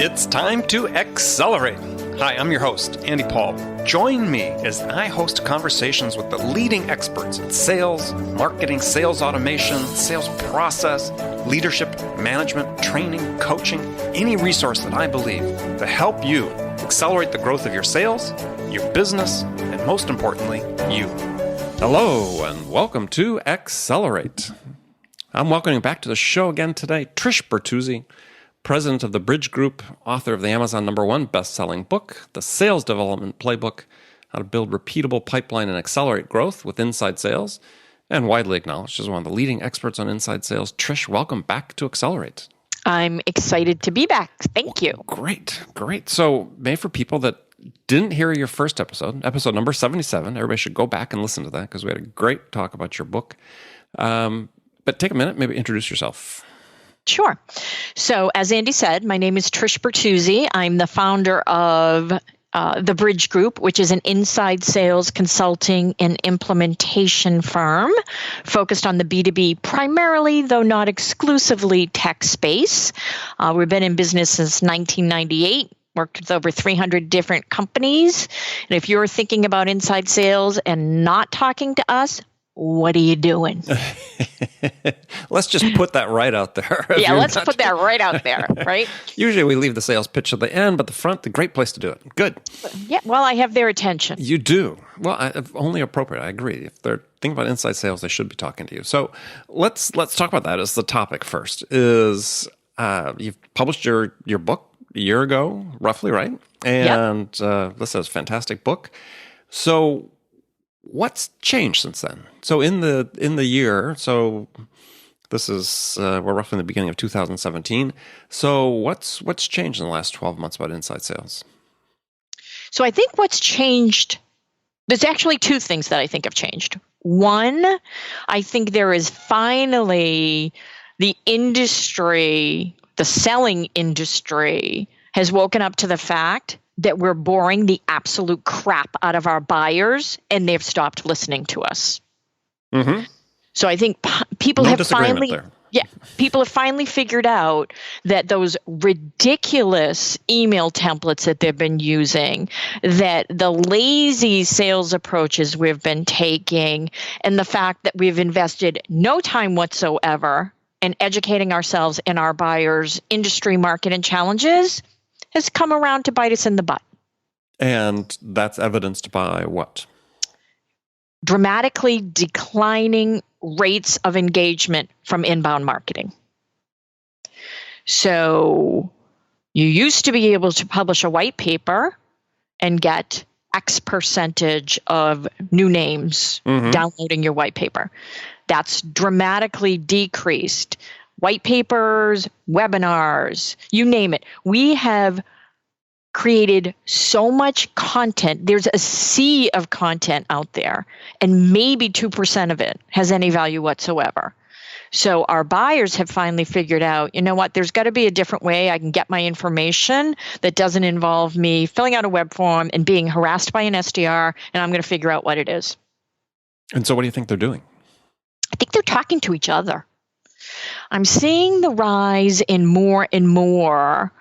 It's time to accelerate. Hi, I'm your host, Andy Paul. Join me as I host conversations with the leading experts in sales, marketing, sales automation, sales process, leadership, management, training, coaching, any resource that I believe to help you accelerate the growth of your sales, your business, and most importantly, you. Hello, and welcome to Accelerate. I'm welcoming back to the show again today, Trish Bertuzzi, president of the Bridge Group, author of the Amazon #1 best-selling book, The Sales Development Playbook, How to Build Repeatable Pipeline and Accelerate Growth with Inside Sales, and widely acknowledged as one of the leading experts on inside sales. Trish, welcome back to Accelerate. I'm excited to be back. Thank you. Great. So, maybe for people that didn't hear your first episode number 77, everybody should go back and listen to that because we had a great talk about your book. But take a minute, maybe introduce yourself. Sure. So as Andy said, my name is Trish Bertuzzi. I'm the founder of the Bridge Group, which is an inside sales consulting and implementation firm focused on the B2B, primarily, though not exclusively, tech space. We've been in business since 1998. Worked with over 300 different companies. And if you're thinking about inside sales and not talking to us, what are you doing? Let's just put that right out there. Yeah, let's put that right out there, right? Usually we leave the sales pitch at the end, but the front, the great place to do it. Good. Yeah, well, I have their attention. You do. Well, only appropriate. I agree. If they're thinking about inside sales, they should be talking to you. So let's talk about that as the topic first. Is you've published your book a year ago, roughly, right? And this is a fantastic book. So what's changed since then? So in the year, so this is we're roughly in the beginning of 2017. So what's changed in the last 12 months about inside sales? So I think what's changed, there's actually two things that I think have changed. One, I think there is finally the industry, the selling industry has woken up to the fact that we're boring the absolute crap out of our buyers and they've stopped listening to us. Mm-hmm. So I think people have finally figured out that those ridiculous email templates that they've been using, that the lazy sales approaches we've been taking, and the fact that we've invested no time whatsoever in educating ourselves and our buyers' industry, market, and challenges has come around to bite us in the butt. And that's evidenced by what? Dramatically declining rates of engagement from inbound marketing. So you used to be able to publish a white paper and get X percentage of new names downloading your white paper. That's dramatically decreased. White papers, webinars, you name it. We have created so much content. There's a sea of content out there, and maybe 2% of it has any value whatsoever. So our buyers have finally figured out, you know what, there's got to be a different way I can get my information that doesn't involve me filling out a web form and being harassed by an SDR, and I'm going to figure out what it is. And so what do you think they're doing? I think they're talking to each other. I'm seeing the rise in more and more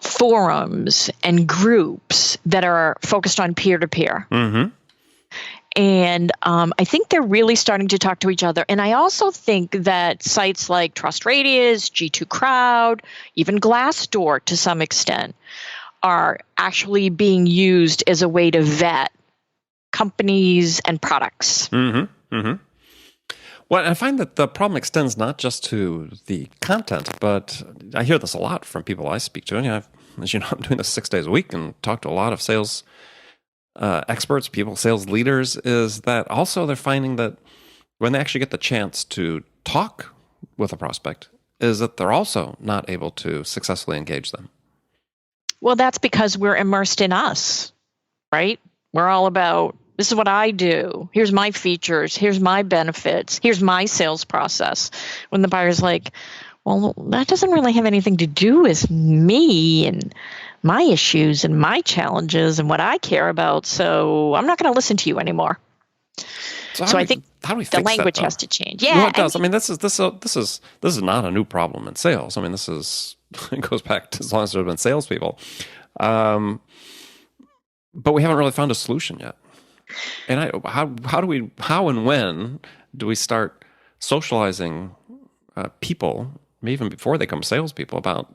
forums and groups that are focused on peer-to-peer. Mm-hmm. And I think they're really starting to talk to each other. And I also think that sites like Trust Radius, G2 Crowd, even Glassdoor to some extent, are actually being used as a way to vet companies and products. Mm-hmm. Mm-hmm. Well, I find that the problem extends not just to the content, but I hear this a lot from people I speak to. And as you know, I'm doing this 6 days a week and talk to a lot of sales experts, sales leaders, is that also they're finding that when they actually get the chance to talk with a prospect, is that they're also not able to successfully engage them. Well, that's because we're immersed in us, right? We're all about, this is what I do. Here's my features. Here's my benefits. Here's my sales process. When the buyer's like, well, that doesn't really have anything to do with me and my issues and my challenges and what I care about. So I'm not going to listen to you anymore. So I think how do we the fix language that, has to change. Yeah, well, it does. I mean, this is not a new problem in sales. I mean, this is it goes back to as long as there have been salespeople, but we haven't really found a solution yet. And how and when do we start socializing people, even before they become salespeople, about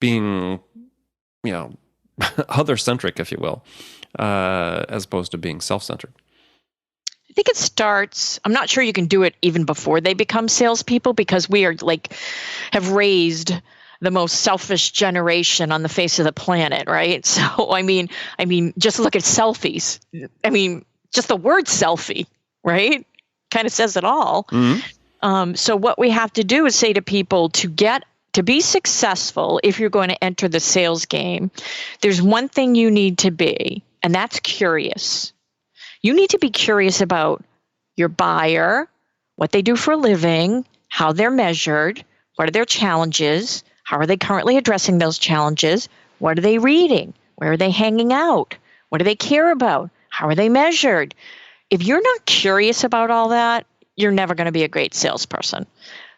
being, other centric, if you will, as opposed to being self centered? I think it starts, I'm not sure you can do it even before they become salespeople, because we are have raised the most selfish generation on the face of the planet, right? So, I mean, just look at selfies. I mean, just the word selfie, right? Kind of says it all. Mm-hmm. So what we have to do is say to people, to be successful, if you're going to enter the sales game, there's one thing you need to be, and that's curious. You need to be curious about your buyer, what they do for a living, how they're measured, what are their challenges, how are they currently addressing those challenges, what are they reading, where are they hanging out, what do they care about, how are they measured. If you're not curious about all that, you're never going to be a great salesperson.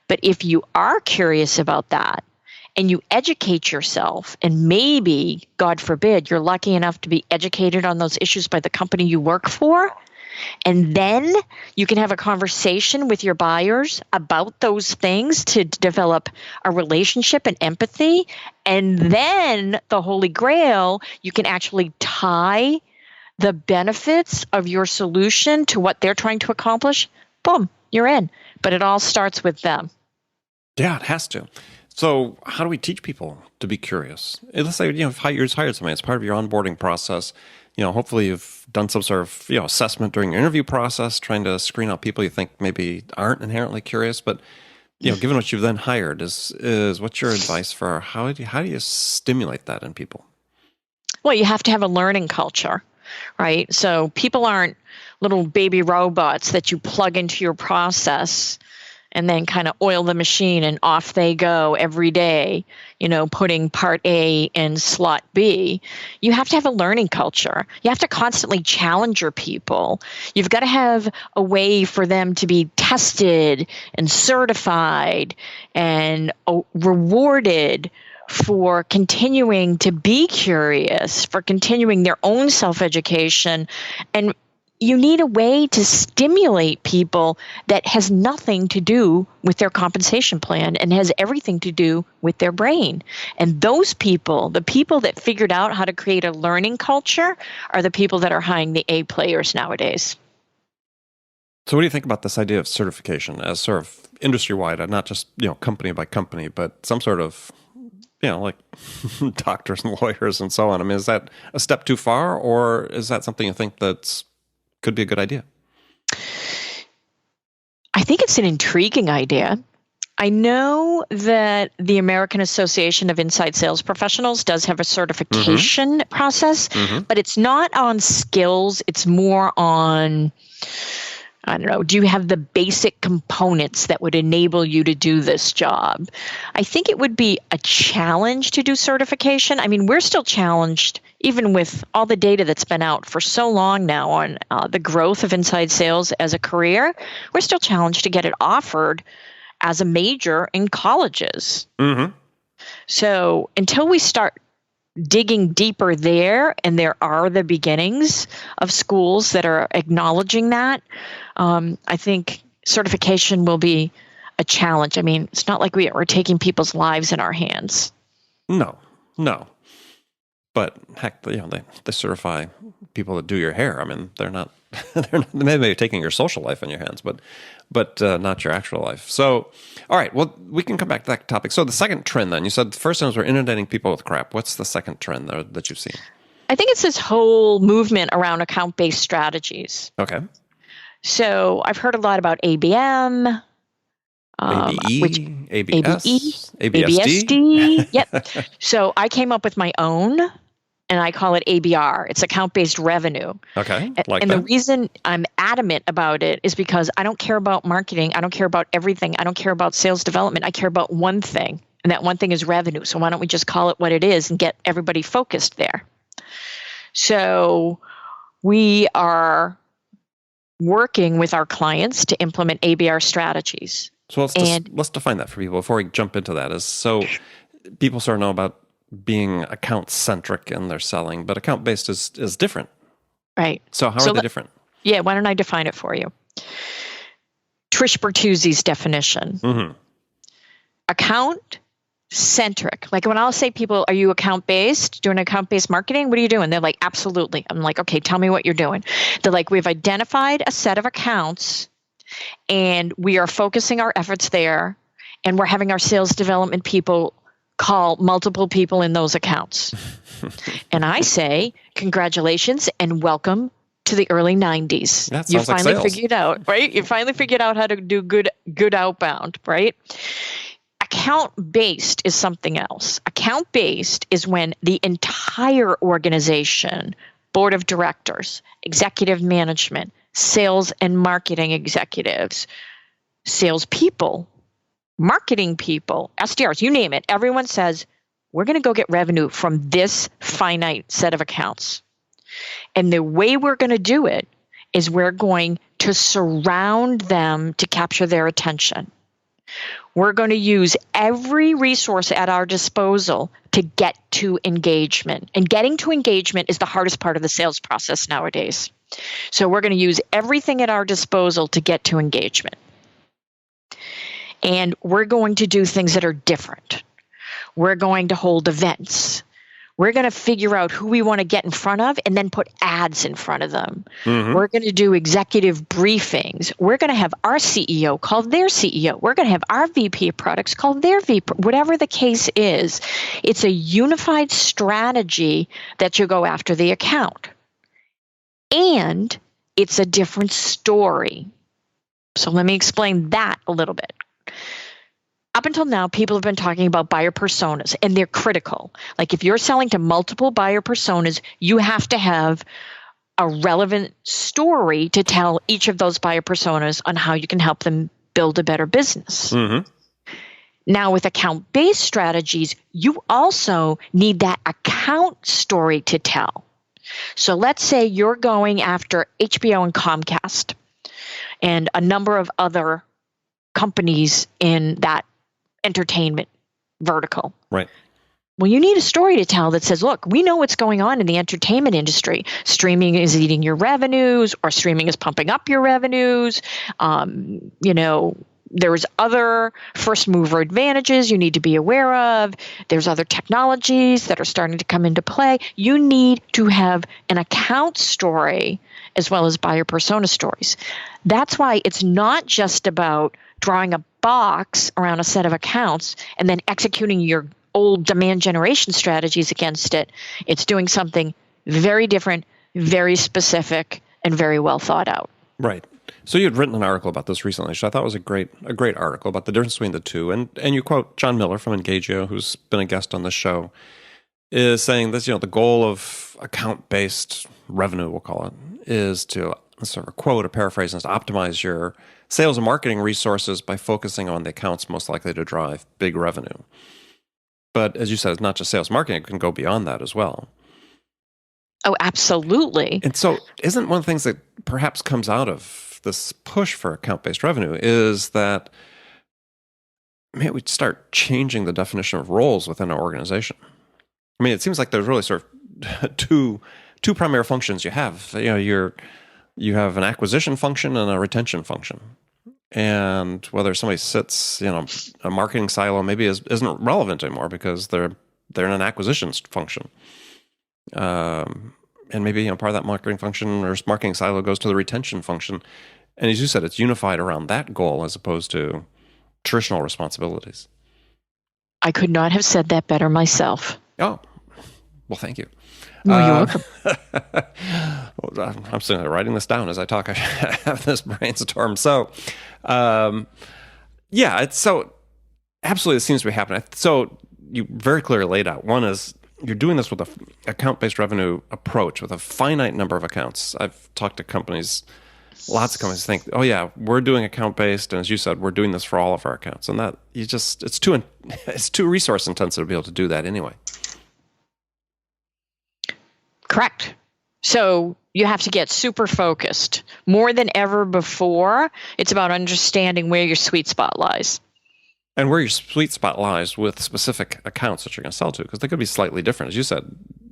But if you are curious about that and you educate yourself, and maybe, God forbid, you're lucky enough to be educated on those issues by the company you work for, and then you can have a conversation with your buyers about those things to develop a relationship and empathy. And then the Holy Grail, you can actually tie the benefits of your solution to what they're trying to accomplish. Boom, you're in. But it all starts with them. Yeah, it has to. So how do we teach people to be curious? Let's say, you just hired somebody. It's part of your onboarding process. Hopefully you've done some sort of, assessment during your interview process, trying to screen out people you think maybe aren't inherently curious. But, given what you've then hired, is what's your advice for how do you stimulate that in people? Well, you have to have a learning culture, right? So people aren't little baby robots that you plug into your process and then kind of oil the machine and off they go every day, putting part A in slot B. You have to have a learning culture. You have to constantly challenge your people. You've got to have a way for them to be tested and certified and rewarded for continuing to be curious, for continuing their own self-education. And you need a way to stimulate people that has nothing to do with their compensation plan and has everything to do with their brain. And those people, the people that figured out how to create a learning culture, are the people that are hiring the A players nowadays. So what do you think about this idea of certification as sort of industry-wide, not just, company by company, but some sort of, like doctors and lawyers and so on? I mean, is that a step too far, or is that something you think could be a good idea? I think it's an intriguing idea. I know that the American Association of Inside Sales Professionals does have a certification process, but it's not on skills. It's more on, I don't know, do you have the basic components that would enable you to do this job? I think it would be a challenge to do certification. I mean, we're still challenged, even with all the data that's been out for so long now on the growth of inside sales as a career. We're still challenged to get it offered as a major in colleges. So until we start digging deeper there, and there are the beginnings of schools that are acknowledging that, I think certification will be a challenge. I mean, it's not like we're taking people's lives in our hands. No. But heck, they certify people that do your hair. I mean, they're not maybe taking your social life in your hands, but not your actual life. So, all right, well, we can come back to that topic. So the second trend then, you said the first time we're inundating people with crap. What's the second trend that you've seen? I think it's this whole movement around account-based strategies. Okay. So I've heard a lot about ABM, ABE, ABS, ABSD. Yep. So I came up with my own, and I call it ABR. It's account-based revenue. Okay. And the reason I'm adamant about it is because I don't care about marketing. I don't care about everything. I don't care about sales development. I care about one thing, and that one thing is revenue. So why don't we just call it what it is and get everybody focused there? So we are working with our clients to implement ABR strategies. So let's define that for people before we jump into that. So people sort of know about being account-centric in their selling, but account-based is different. Right. So how are they different? Yeah, why don't I define it for you? Trish Bertuzzi's definition. Mm-hmm. Account-centric. Like when I'll say people, are you account-based, doing account-based marketing? What are you doing? They're like, absolutely. I'm like, okay, tell me what you're doing. They're like, we've identified a set of accounts and we are focusing our efforts there, and we're having our sales development people call multiple people in those accounts. And I say, congratulations and welcome to the early 90s. That sounds You like finally sales. figured out, right? You finally figured out how to do good outbound, right? Account-based is something else. Account-based is when the entire organization, board of directors, executive management, sales and marketing executives, salespeople, marketing people, SDRs, you name it, everyone says, we're going to go get revenue from this finite set of accounts. And the way we're going to do it is we're going to surround them to capture their attention. We're going to use every resource at our disposal to get to engagement. And getting to engagement is the hardest part of the sales process nowadays. So we're going to use everything at our disposal to get to engagement. And we're going to do things that are different. We're going to hold events. We're going to figure out who we want to get in front of and then put ads in front of them. Mm-hmm. We're going to do executive briefings. We're going to have our CEO call their CEO. We're going to have our VP of products call their VP. Whatever the case is, it's a unified strategy that you go after the account. And it's a different story. So let me explain that a little bit. Up until now, people have been talking about buyer personas, and they're critical. Like if you're selling to multiple buyer personas, you have to have a relevant story to tell each of those buyer personas on how you can help them build a better business. Mm-hmm. Now, with account-based strategies, you also need that account story to tell. So let's say you're going after HBO and Comcast and a number of other companies in that entertainment vertical. Right. Well, you need a story to tell that says, look, we know what's going on in the entertainment industry. Streaming is eating your revenues, or streaming is pumping up your revenues. There's other first mover advantages you need to be aware of. There's other technologies that are starting to come into play. You need to have an account story as well as buyer persona stories. That's why it's not just about drawing a box around a set of accounts and then executing your old demand generation strategies against it. It's doing something very different, very specific, and very well thought out. Right. So you had written an article about this recently, which I thought was a great article about the difference between the two. And you quote John Miller from Engagio, who's been a guest on this show, is saying this, the goal of account-based revenue, we'll call it, is to sort of quote, a paraphrase, is to optimize your sales and marketing resources by focusing on the accounts most likely to drive big revenue. But as you said, it's not just sales marketing, it can go beyond that as well. Oh, absolutely. And so isn't one of the things that perhaps comes out of this push for account-based revenue is that maybe we start changing the definition of roles within our organization? I mean, it seems like there's really sort of two primary functions you have. You have an acquisition function and a retention function. And whether somebody sits, a marketing silo maybe isn't relevant anymore because they're in an acquisition function. And maybe part of that marketing function or marketing silo goes to the retention function. And as you said, it's unified around that goal as opposed to traditional responsibilities. I could not have said that better myself. Oh, well, thank you. Well, you're welcome. I'm sitting there writing this down as I talk. I have this brainstorm. So, it's so absolutely it seems to be happening. So you very clearly laid out. One is you're doing this with an account-based revenue approach with a finite number of accounts. I've talked to companies, lots of companies think, oh yeah, we're doing account-based, and as you said, we're doing this for all of our accounts. And that it's too resource intensive to be able to do that anyway. Correct. So you have to get super focused. More than ever before, it's about understanding where your sweet spot lies. And where your sweet spot lies with specific accounts that you're going to sell to, because they could be slightly different. As you said,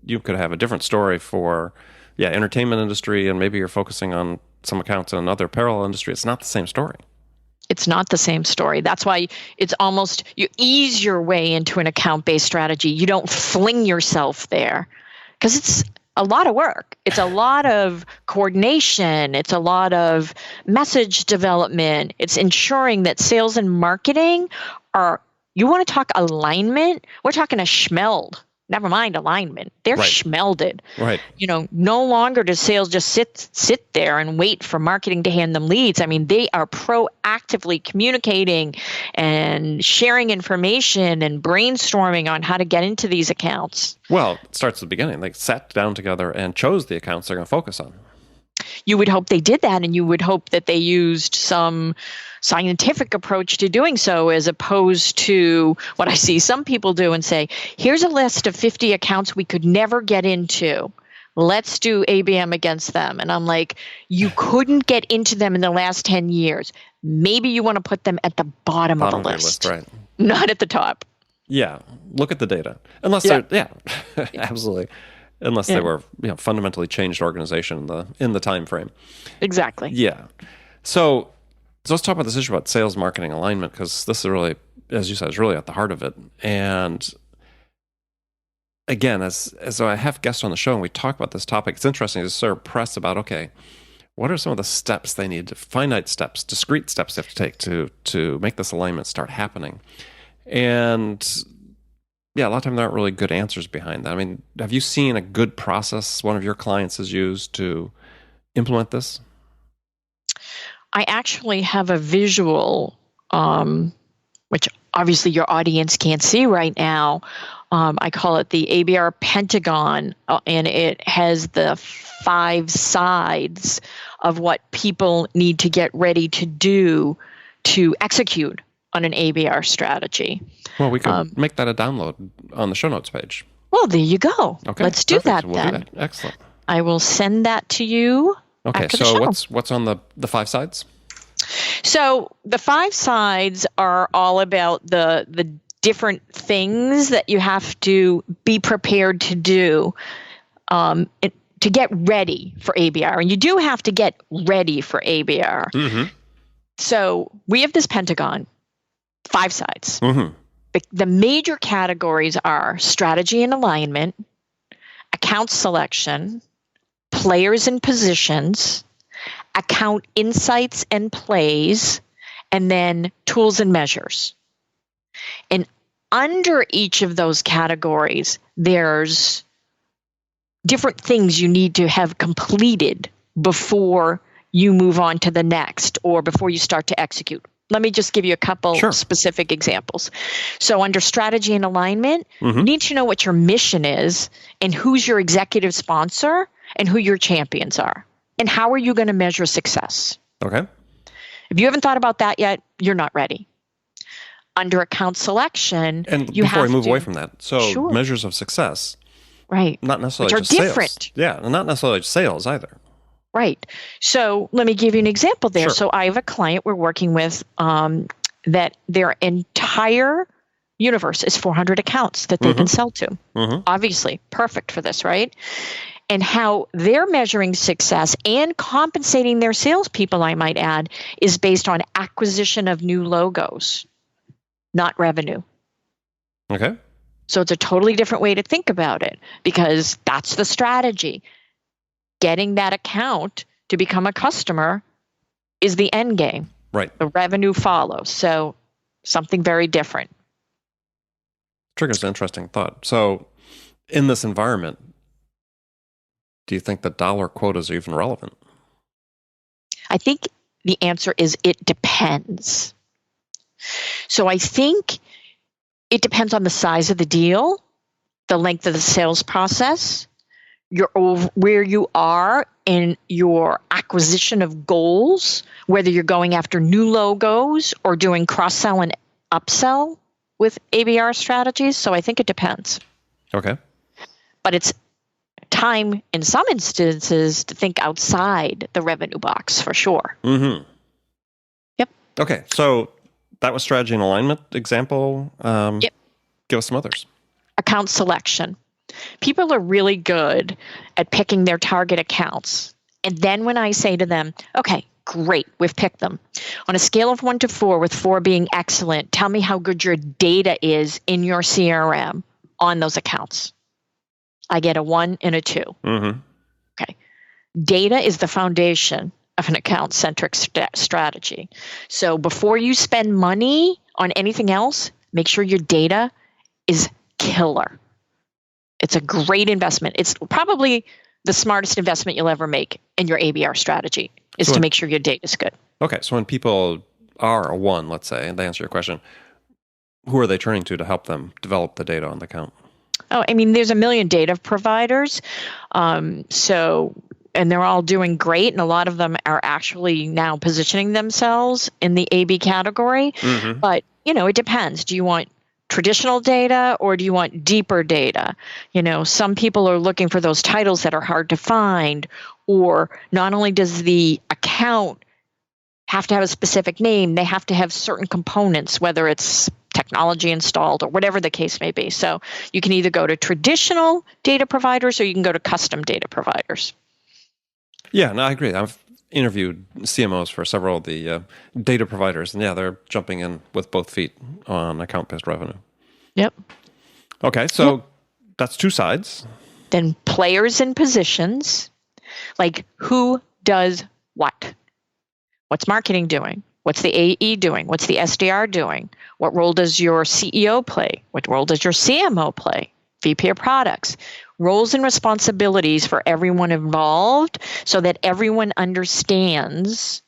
you could have a different story for, entertainment industry, and maybe you're focusing on some accounts in another parallel industry. It's not the same story. It's not the same story. That's why it's almost, you ease your way into an account-based strategy. You don't fling yourself there, because it's a lot of work. It's a lot of coordination. It's a lot of message development. It's ensuring that sales and marketing are, you want to talk alignment? We're talking a schmeld. Never mind alignment. They're right. Schmelded. Right. No longer does sales just sit there and wait for marketing to hand them leads. I mean, they are proactively communicating and sharing information and brainstorming on how to get into these accounts. Well, it starts at the beginning. They sat down together and chose the accounts they're going to focus on. You would hope they did that, and you would hope that they used some scientific approach to doing so, as opposed to what I see some people do and say, here's a list of 50 accounts we could never get into. Let's do ABM against them. And I'm like, you couldn't get into them in the last 10 years. Maybe you want to put them at the bottom of the list. Right. Not at the top. Yeah. Look at the data. Unless they're, absolutely. Unless they were, fundamentally changed organization in the time frame. Exactly. Yeah. So let's talk about this issue about sales marketing alignment, because this is really, as you said, is really at the heart of it. And again, as I have guests on the show and we talk about this topic, it's interesting to sort of press about, okay, what are some of the steps they need, finite steps, discrete steps they have to take to make this alignment start happening? And a lot of times there aren't really good answers behind that. I mean, have you seen a good process one of your clients has used to implement this? I actually have a visual, which obviously your audience can't see right now. I call it the ABR Pentagon, and it has the 5 sides of what people need to get ready to do to execute on an ABR strategy. Well, we can make that a download on the show notes page. Well, there you go. Okay, let's do that we'll then. Do that. Excellent. I will send that to you. Okay, after the so show. what's on the 5 sides? So the 5 sides are all about the different things that you have to be prepared to do to get ready for ABR. And you do have to get ready for ABR. Mm-hmm. So we have this Pentagon, 5 sides. Mm-hmm. The major categories are strategy and alignment, account selection, players and positions, account insights and plays, and then tools and measures. And under each of those categories, there's different things you need to have completed before you move on to the next or before you start to execute. Let me just give you a couple specific examples. So under strategy and alignment, you need to know what your mission is and who's your executive sponsor and who your champions are. And how are you going to measure success? Okay. If you haven't thought about that yet, you're not ready. Under account selection, and you before have we move to, away from that, so measures of success, right? Not necessarily which are just different. Sales. Yeah, and not necessarily sales either. Right. So let me give you an example there. Sure. So I have a client we're working with that their entire universe is 400 accounts that they can sell to. Obviously, perfect for this, right? And how they're measuring success and compensating their salespeople, I might add, is based on acquisition of new logos, not revenue. Okay. So it's a totally different way to think about it, because that's the strategy. Getting that account to become a customer is the end game. Right. The revenue follows. So something very different. Triggers an interesting thought. So in this environment, do you think that dollar quotas are even relevant? I think the answer is it depends. So I think it depends on the size of the deal, the length of the sales process, where you are in your acquisition of goals, whether you're going after new logos or doing cross-sell and upsell with ABR strategies. So I think it depends. Okay. But it's time in some instances to think outside the revenue box for sure. Mm-hmm. Yep. Okay, so that was strategy and alignment example. Yep. Give us some others. Account selection. People are really good at picking their target accounts. And then when I say to them, okay, great, we've picked them. On a scale of 1 to 4, with 4 being excellent, tell me how good your data is in your CRM on those accounts. I get a 1 and a 2. Mm-hmm. Okay. Data is the foundation of an account-centric strategy. So before you spend money on anything else, make sure your data is killer. It's a great investment. It's probably the smartest investment you'll ever make in your ABR strategy is to make sure your data is good. Okay, so when people are a 1, let's say, and they answer your question, who are they turning to help them develop the data on the account? Oh, I mean, there's a million data providers. And they're all doing great. And a lot of them are actually now positioning themselves in the AB category. Mm-hmm. But, it depends. Do you want traditional data or do you want deeper data? Some people are looking for those titles that are hard to find, or not only does the account have to have a specific name, they have to have certain components, whether it's technology installed or whatever the case may be. So you can either go to traditional data providers or you can go to custom data providers. Yeah, no, I agree. I've interviewed CMOs for several of the data providers, and yeah, they're jumping in with both feet on account-based revenue. Yep. Okay, so that's 2 sides. Then players and positions, like who does what? What's marketing doing? What's the AE doing? What's the SDR doing? What role does your CEO play? What role does your CMO play? VP of products. Roles and responsibilities for everyone involved so that everyone understands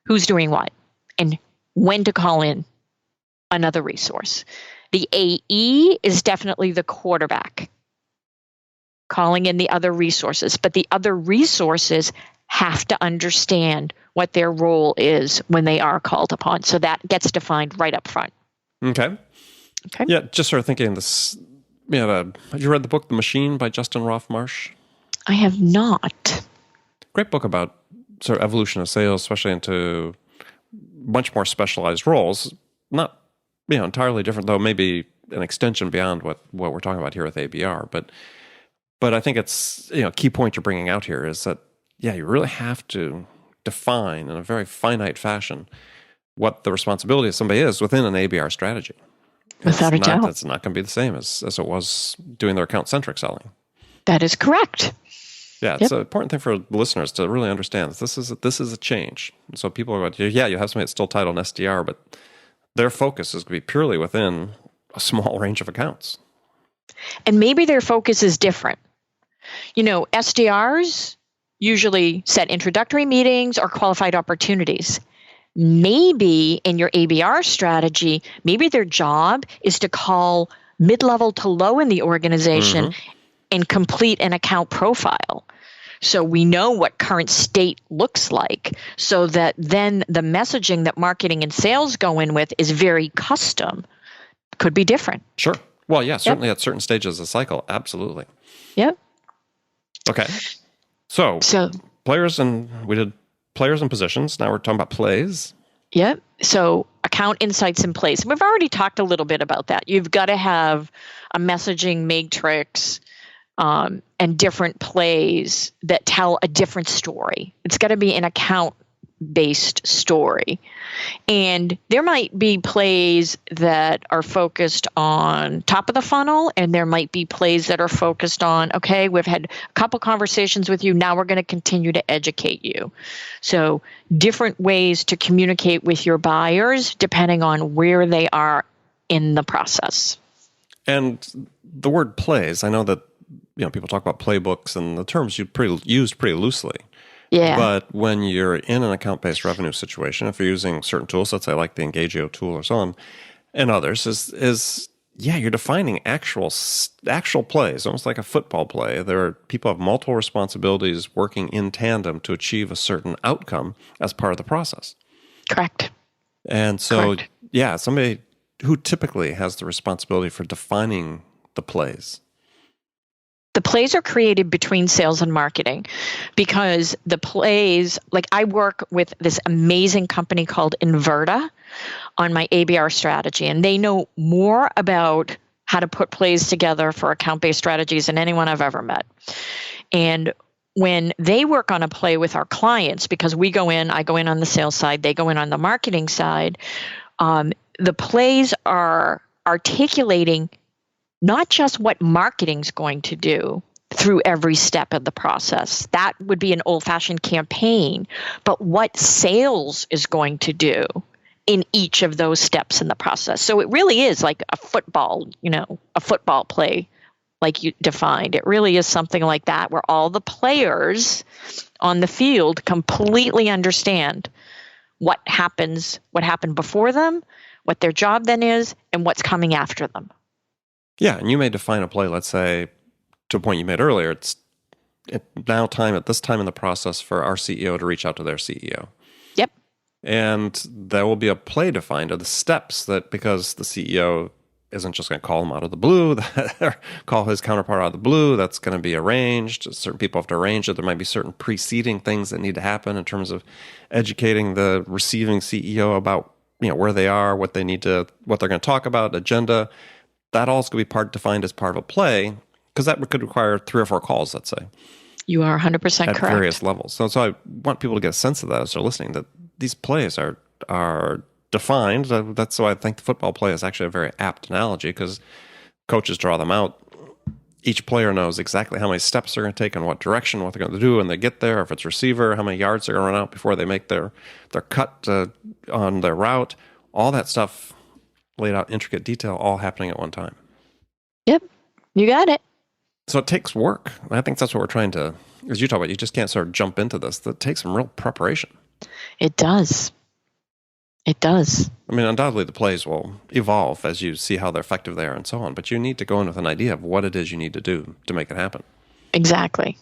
who's doing what and when to call in another resource. The AE is definitely the quarterback, calling in the other resources, but the other resources have to understand what their role is when they are called upon. So that gets defined right up front. Okay. Yeah, just sort of thinking this. Have you read the book The Machine by Justin Roth-Marsh? I have not. Great book about sort of evolution of sales, especially into much more specialized roles. Not entirely different, though, maybe an extension beyond what we're talking about here with ABR. But I think it's a key point you're bringing out here is that you really have to define in a very finite fashion what the responsibility of somebody is within an ABR strategy. Without a doubt. It's not going to be the same as it was doing their account-centric selling. That is correct. Yeah, it's an important thing for listeners to really understand. This is a change. So people are going, you have somebody that's still titled an SDR, but their focus is going to be purely within a small range of accounts. And maybe their focus is different. SDRs usually set introductory meetings or qualified opportunities. Maybe in your ABR strategy, maybe their job is to call mid-level to low in the organization and complete an account profile. So we know what current state looks like so that then the messaging that marketing and sales go in with is very custom. Could be different. Sure. Well, yeah, certainly at certain stages of the cycle. Absolutely. Yep. Okay. So we did players and positions. Now we're talking about plays. Yep. So account insights and plays. We've already talked a little bit about that. You've got to have a messaging matrix and different plays that tell a different story. It's got to be an account-based story. And there might be plays that are focused on top of the funnel, and there might be plays that are focused on, okay, we've had a couple conversations with you, now we're going to continue to educate you. So different ways to communicate with your buyers depending on where they are in the process. And the word plays, I know that people talk about playbooks and the terms used pretty loosely. Yeah. But when you're in an account-based revenue situation, if you're using certain tools, let's say like the Engagio tool or so on, and others, you're defining actual plays, almost like a football play. There are people have multiple responsibilities working in tandem to achieve a certain outcome as part of the process. Correct. And so, somebody who typically has the responsibility for defining the plays. The plays are created between sales and marketing because the plays, like I work with this amazing company called Inverta on my ABR strategy, and they know more about how to put plays together for account-based strategies than anyone I've ever met. And when they work on a play with our clients, because I go in on the sales side, they go in on the marketing side, the plays are articulating not just what marketing's going to do through every step of the process. That would be an old-fashioned campaign, but what sales is going to do in each of those steps in the process. So it really is like a football play like you defined. It really is something like that where all the players on the field completely understand what happened before them, what their job then is, and what's coming after them. Yeah, and you may define a play, let's say, to a point you made earlier, it's now time at this time in the process for our CEO to reach out to their CEO. Yep. And there will be a play defined of the steps that, because the CEO isn't just going to call him out of the blue, call his counterpart out of the blue, that's going to be arranged. Certain people have to arrange it. There might be certain preceding things that need to happen in terms of educating the receiving CEO about where they are, what they're going to talk about, agenda. That all is going to be defined as part of a play, because that could require 3 or 4 calls, let's say. You are 100% correct. At various levels. So I want people to get a sense of that as they're listening, that these plays are defined. That's why I think the football play is actually a very apt analogy, because coaches draw them out. Each player knows exactly how many steps they're going to take and what direction, what they're going to do when they get there. If it's receiver, how many yards they're going to run out before they make their cut on their route. All that stuff laid out in intricate detail, all happening at one time. Yep, you got it. So it takes work. And I think that's what we're trying to, as you talk about, you just can't sort of jump into this. That takes some real preparation. It does. It does. I mean, undoubtedly the plays will evolve as you see how effective they are and so on, but you need to go in with an idea of what it is you need to do to make it happen. Exactly.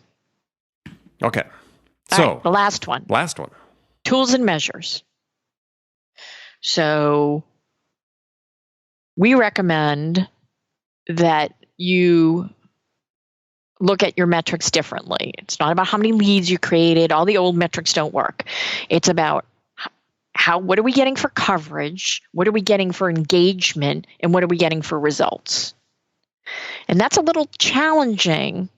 Okay. So, all right, the last one. Tools and measures. So we recommend that you look at your metrics differently. It's not about how many leads you created. All the old metrics don't work. It's about what are we getting for coverage? What are we getting for engagement? And what are we getting for results? And that's a little challenging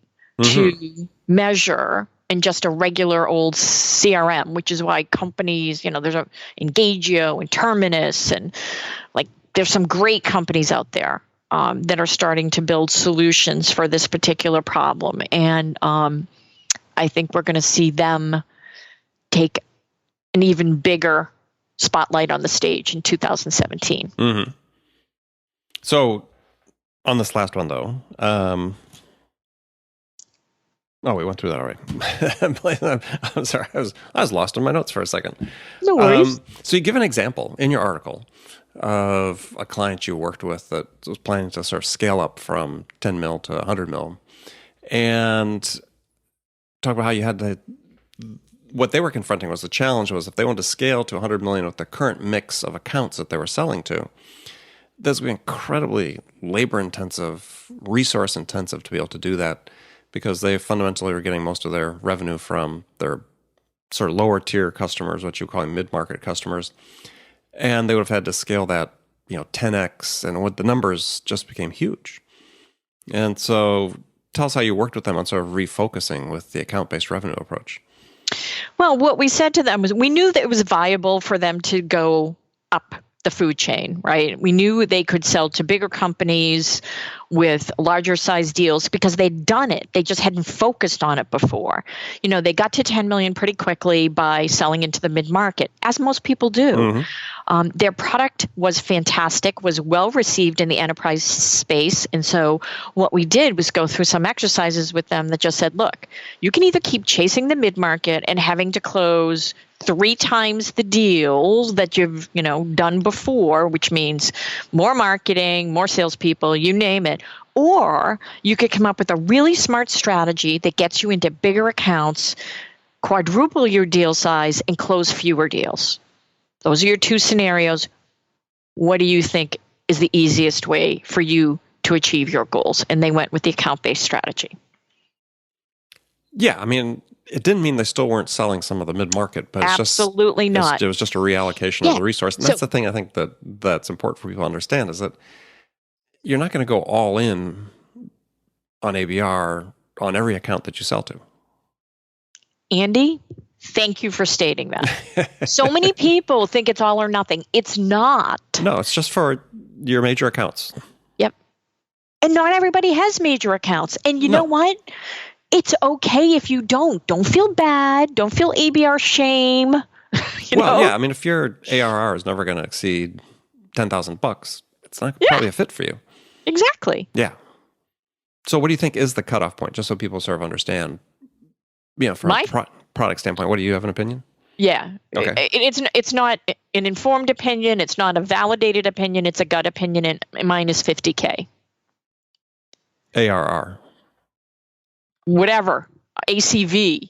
to measure in just a regular old CRM, which is why companies, there's Engagio and Terminus, and there's some great companies out there that are starting to build solutions for this particular problem. And I think we're going to see them take an even bigger spotlight on the stage in 2017. Mm-hmm. So on this last one, though, we went through that already. I'm sorry, I was lost in my notes for a second. No worries. So you give an example in your article of a client you worked with that was planning to sort of scale up from 10 mil to 100 mil, and talk about how you had to. What they were confronting was the challenge was if they wanted to scale to 100 million with the current mix of accounts that they were selling to, this would be incredibly labor-intensive, resource-intensive to be able to do that, because they fundamentally were getting most of their revenue from their sort of lower-tier customers, what you call mid-market customers, and they would have had to scale that 10x, and the numbers just became huge. And so tell us how you worked with them on sort of refocusing with the account-based revenue approach. Well, what we said to them was we knew that it was viable for them to go up the food chain, right? We knew they could sell to bigger companies with larger size deals because they'd done it. They just hadn't focused on it before. They got to 10 million pretty quickly by selling into the mid-market, as most people do. Mm-hmm. Their product was fantastic, was well received in the enterprise space. And so what we did was go through some exercises with them that just said, look, you can either keep chasing the mid-market and having to close 3 times the deals that you've done before, which means more marketing, more salespeople, you name it. Or you could come up with a really smart strategy that gets you into bigger accounts, quadruple your deal size, and close fewer deals. Those are your 2 scenarios. What do you think is the easiest way for you to achieve your goals? And they went with the account-based strategy. Yeah, I mean, it didn't mean they still weren't selling some of the mid-market, but Absolutely not. It was just a reallocation of the resource. And that's the thing I think that's important for people to understand is that you're not going to go all in on ABR on every account that you sell to. Andy, thank you for stating that. So many people think it's all or nothing. It's not. No, it's just for your major accounts. Yep. And not everybody has major accounts. And you know what? It's okay if you don't. Don't feel bad. Don't feel ABR shame. Yeah. I mean, if your ARR is never going to exceed $10,000, it's not probably a fit for you. Exactly. Yeah. So what do you think is the cutoff point, just so people sort of understand, from a product standpoint, what do you have an opinion? Yeah. Okay. It's not an informed opinion. It's not a validated opinion. It's a gut opinion, and mine is $50K. ARR. Whatever. ACV.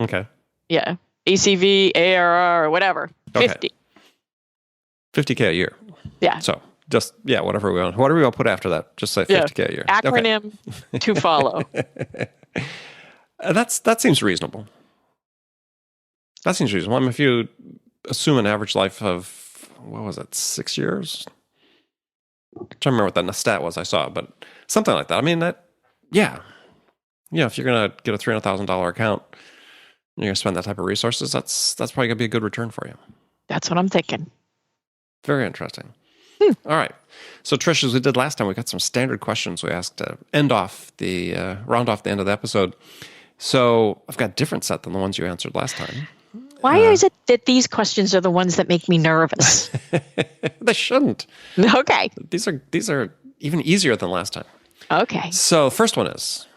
Okay. Yeah. ACV, ARR, whatever. 50. $50K a year. Yeah. So just, whatever we want to put after that. Just say $50K a year. Acronym to follow. That seems reasonable. That seems reasonable. I mean, if you assume an average life of, 6 years? I'm trying to remember what that stat was I saw, but something like that. I mean, if you're going to get a $300,000 account, and you're going to spend that type of resources, that's probably going to be a good return for you. That's what I'm thinking. Very interesting. All right. So, Trish, as we did last time, we got some standard questions we asked to round off the end of the episode. So I've got a different set than the ones you answered last time. Why is it that these questions are the ones that make me nervous? They shouldn't. Okay. These are even easier than last time. Okay. So first one is,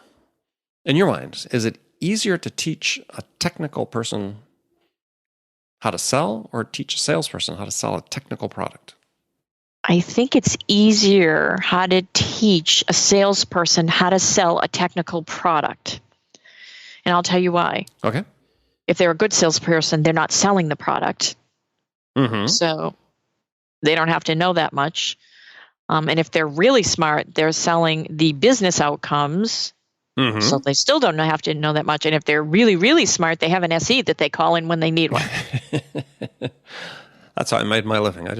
in your mind, is it easier to teach a technical person how to sell or teach a salesperson how to sell a technical product? I think it's easier how to teach a salesperson how to sell a technical product. And I'll tell you why. Okay. If they're a good salesperson, they're not selling the product. Mm-hmm. So they don't have to know that much. And if they're really smart, they're selling the business outcomes. Mm-hmm. So they still don't have to know that much. And if they're really, really smart, they have an SE that they call in when they need one. That's how I made my living. I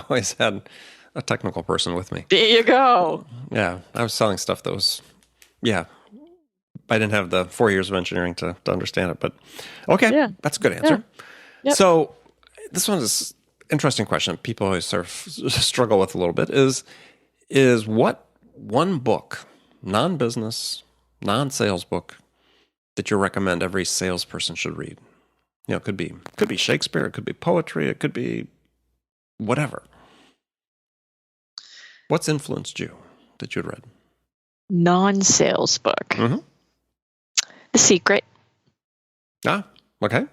always had a technical person with me. There you go. Yeah. I was selling stuff that was, I didn't have the 4 years of engineering to understand it, but okay, that's a good answer. Yeah. Yep. So this one is an interesting question. People always sort of struggle with a little bit is what one book, non-business, non-sales book that you recommend every salesperson should read? It could be Shakespeare, it could be poetry, it could be whatever. What's influenced you that you'd read? Non-sales book. Mm-hmm. The Secret. Ah, okay.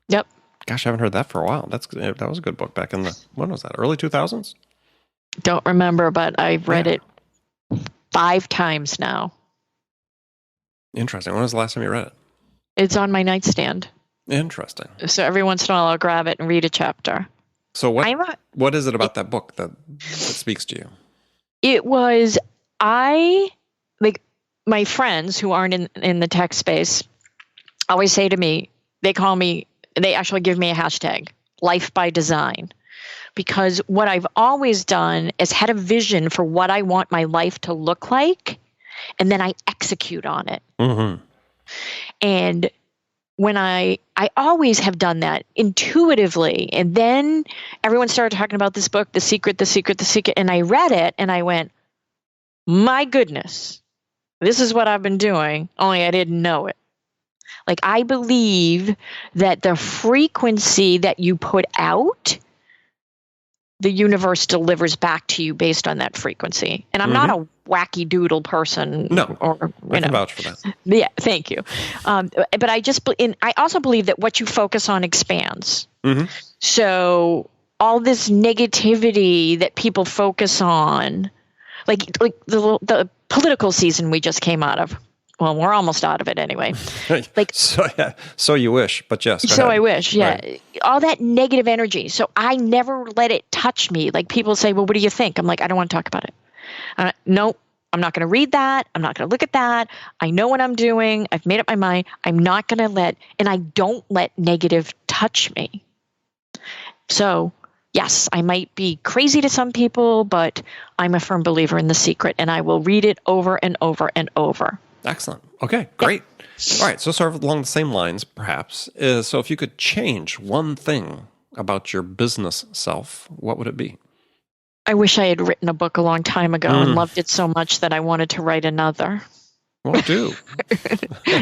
Yep. Gosh, I haven't heard that for a while. That was a good book back in the, when was that, early 2000s? Don't remember, but I've read it 5 times now. Interesting. When was the last time you read it? It's on my nightstand. Interesting. So every once in a while I'll grab it and read a chapter. So what is it about that book that speaks to you? It was, my friends who aren't in the tech space always say to me, they actually give me a hashtag, Life by Design. Because what I've always done is had a vision for what I want my life to look like, and then I execute on it. Mm-hmm. And when I always have done that intuitively. And then everyone started talking about this book, The Secret. And I read it and I went, my goodness, this is what I've been doing, only I didn't know it. Like, I believe that the frequency that you put out, the universe delivers back to you based on that frequency. And I'm not a wacky doodle person. No, I can vouch for that. Yeah, thank you. But I also believe that what you focus on expands. Mm-hmm. So all this negativity that people focus on, like the political season we just came out of. Well, we're almost out of it anyway. So you wish, but yes. So ahead. I wish, yeah. Right. All that negative energy. So I never let it touch me. Like, people say, well, what do you think? I'm like, I don't want to talk about it. Nope. I'm not going to read that. I'm not going to look at that. I know what I'm doing. I've made up my mind. I'm not going to and I don't let negative touch me. So yes, I might be crazy to some people, but I'm a firm believer in The Secret, and I will read it over and over and over. Excellent. Okay, great. All right, so sort of along the same lines, perhaps, so if you could change one thing about your business self, what would it be? I wish I had written a book a long time ago and loved it so much that I wanted to write another. Well, do.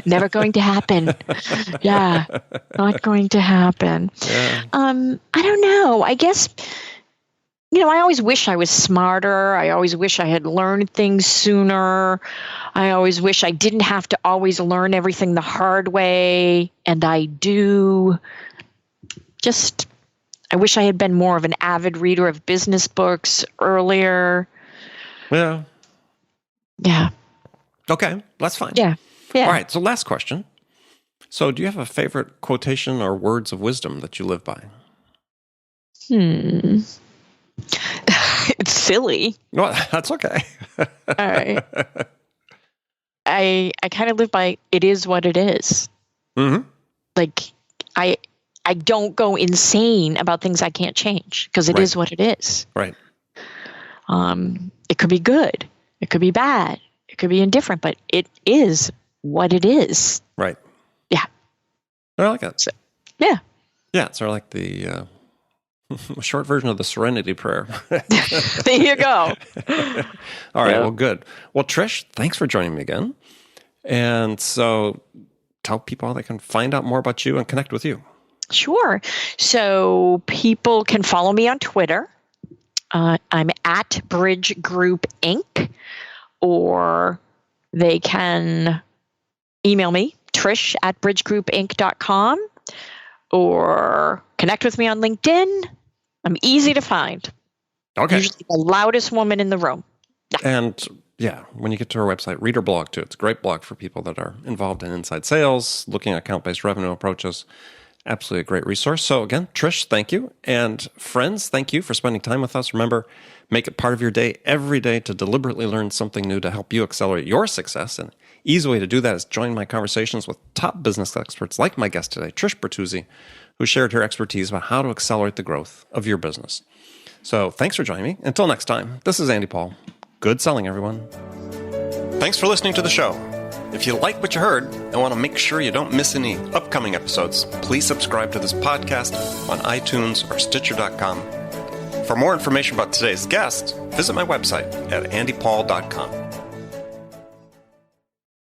Never going to happen. Yeah, not going to happen. Yeah. I don't know. I guess, I always wish I was smarter. I always wish I had learned things sooner. I always wish I didn't have to always learn everything the hard way, and I do. I wish I had been more of an avid reader of business books earlier. Yeah. Yeah. Okay, that's fine. Yeah. All right, so last question. So do you have a favorite quotation or words of wisdom that you live by? It's silly. No, that's okay. All right. I kind of live by, it is what it is. Mm-hmm. Like, I don't go insane about things I can't change because it is what it is. Right. It could be good. It could be bad. It could be indifferent, but it is what it is. Right. Yeah. I like that. So, yeah. Yeah, it's sort of like the short version of the Serenity Prayer. There you go. All right, well, good. Well, Trish, thanks for joining me again. And so tell people how they can find out more about you and connect with you. Sure. So people can follow me on Twitter. I'm at Bridge Group Inc. Or they can email me, Trish at bridgegroupinc.com, or connect with me on LinkedIn. I'm easy to find. Okay. Usually the loudest woman in the room. Yeah. And yeah, when you get to our website, read her blog too. It's a great blog for people that are involved in inside sales, looking at account-based revenue approaches. Absolutely a great resource. So again, Trish, thank you. And friends, thank you for spending time with us. Remember, make it part of your day every day to deliberately learn something new to help you accelerate your success. And easy way to do that is join my conversations with top business experts like my guest today, Trish Bertuzzi, who shared her expertise about how to accelerate the growth of your business. So thanks for joining me. Until next time, this is Andy Paul. Good selling, everyone. Thanks for listening to the show. If you like what you heard and want to make sure you don't miss any upcoming episodes, please subscribe to this podcast on iTunes or Stitcher.com. For more information about today's guest, visit my website at andypaul.com.